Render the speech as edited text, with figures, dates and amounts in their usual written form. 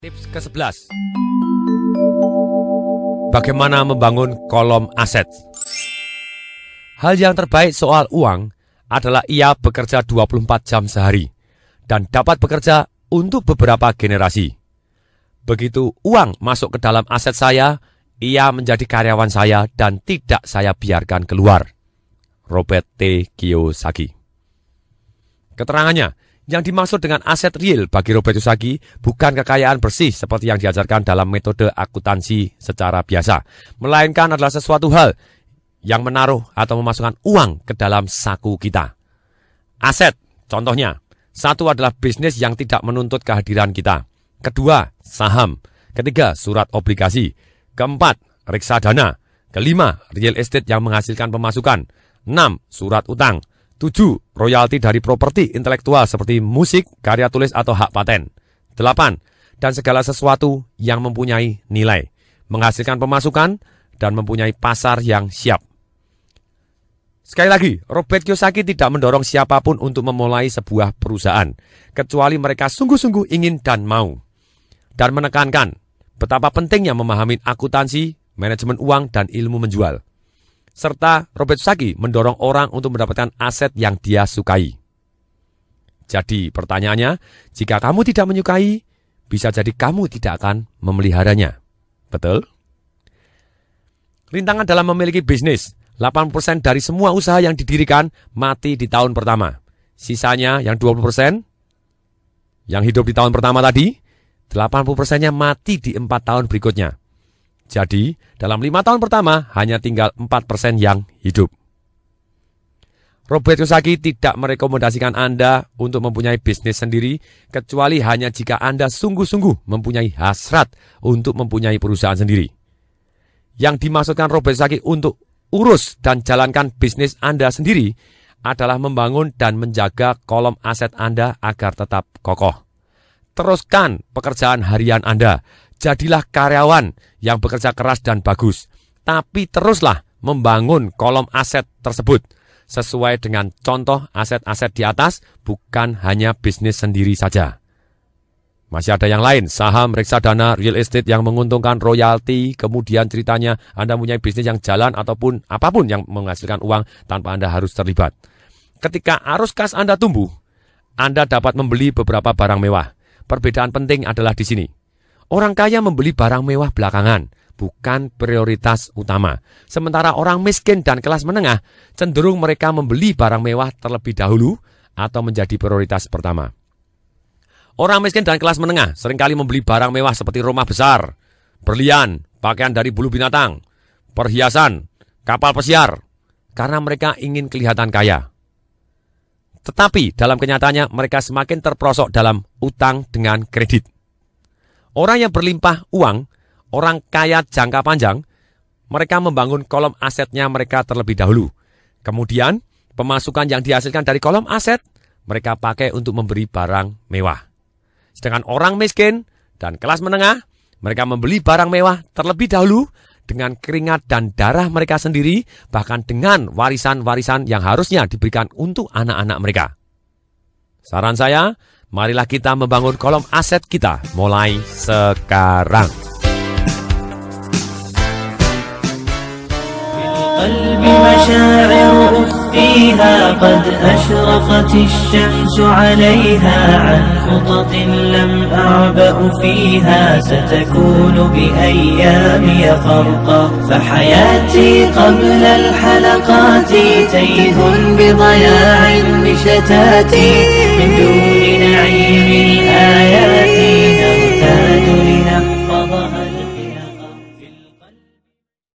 Tips ke-11. Bagaimana membangun kolom aset? Hal yang terbaik soal uang adalah ia bekerja 24 jam sehari dan dapat bekerja untuk beberapa generasi. Begitu uang masuk ke dalam aset saya, ia menjadi karyawan saya dan tidak saya biarkan keluar. Robert T. Kiyosaki. Keterangannya, yang dimaksud dengan aset real bagi Robert Kiyosaki bukan kekayaan bersih seperti yang diajarkan dalam metode akuntansi secara biasa, melainkan adalah sesuatu hal yang menaruh atau memasukkan uang ke dalam saku kita. Aset, contohnya, satu adalah bisnis yang tidak menuntut kehadiran kita. Kedua, saham. Ketiga, surat obligasi. Keempat, reksadana. Kelima, real estate yang menghasilkan pemasukan. 6, surat utang. 7, royalti dari properti intelektual seperti musik, karya tulis atau hak paten. 8, dan segala sesuatu yang mempunyai nilai, menghasilkan pemasukan, dan mempunyai pasar yang siap. Sekali lagi, Robert Kiyosaki tidak mendorong siapapun untuk memulai sebuah perusahaan, kecuali mereka sungguh-sungguh ingin dan mau. Dan menekankan betapa pentingnya memahami akuntansi, manajemen uang, dan ilmu menjual. Serta Robert Kiyosaki mendorong orang untuk mendapatkan aset yang dia sukai. Jadi pertanyaannya, jika kamu tidak menyukai, bisa jadi kamu tidak akan memeliharanya. Betul? Rintangan dalam memiliki bisnis, 80% dari semua usaha yang didirikan mati di tahun pertama. Sisanya yang 20% yang hidup di tahun pertama tadi, 80%-nya mati di 4 tahun berikutnya. Jadi, dalam 5 tahun pertama, hanya tinggal 4% yang hidup. Robert Kiyosaki tidak merekomendasikan Anda untuk mempunyai bisnis sendiri, kecuali hanya jika Anda sungguh-sungguh mempunyai hasrat untuk mempunyai perusahaan sendiri. Yang dimaksudkan Robert Kiyosaki untuk urus dan jalankan bisnis Anda sendiri adalah membangun dan menjaga kolom aset Anda agar tetap kokoh. Teruskan pekerjaan harian Anda. Jadilah karyawan yang bekerja keras dan bagus, tapi teruslah membangun kolom aset tersebut sesuai dengan contoh aset-aset di atas, bukan hanya bisnis sendiri saja. Masih ada yang lain, saham, reksadana, real estate yang menguntungkan, royalti, kemudian ceritanya Anda mempunyai bisnis yang jalan ataupun apapun yang menghasilkan uang tanpa Anda harus terlibat. Ketika arus kas Anda tumbuh, Anda dapat membeli beberapa barang mewah. Perbedaan penting adalah di sini. Orang kaya membeli barang mewah belakangan, bukan prioritas utama. Sementara orang miskin dan kelas menengah cenderung mereka membeli barang mewah terlebih dahulu atau menjadi prioritas pertama. Orang miskin dan kelas menengah seringkali membeli barang mewah seperti rumah besar, berlian, pakaian dari bulu binatang, perhiasan, kapal pesiar, karena mereka ingin kelihatan kaya. Tetapi dalam kenyataannya mereka semakin terperosok dalam utang dengan kredit. Orang yang berlimpah uang, orang kaya jangka panjang, mereka membangun kolom asetnya mereka terlebih dahulu. Kemudian, pemasukan yang dihasilkan dari kolom aset, mereka pakai untuk memberi barang mewah. Sedangkan orang miskin dan kelas menengah, mereka membeli barang mewah terlebih dahulu dengan keringat dan darah mereka sendiri, bahkan dengan warisan-warisan yang harusnya diberikan untuk anak-anak mereka. Saran saya, marilah kita membangun kolom aset kita mulai sekarang. قلبي مشاعر أخفيها قد أشرقت الشمس عليها عن خطط لم أعبأ فيها ستكون بأيامي خرقا فحياتي قبل الحلقات تيه بضياع بشتاتي من دون نعيم الآيات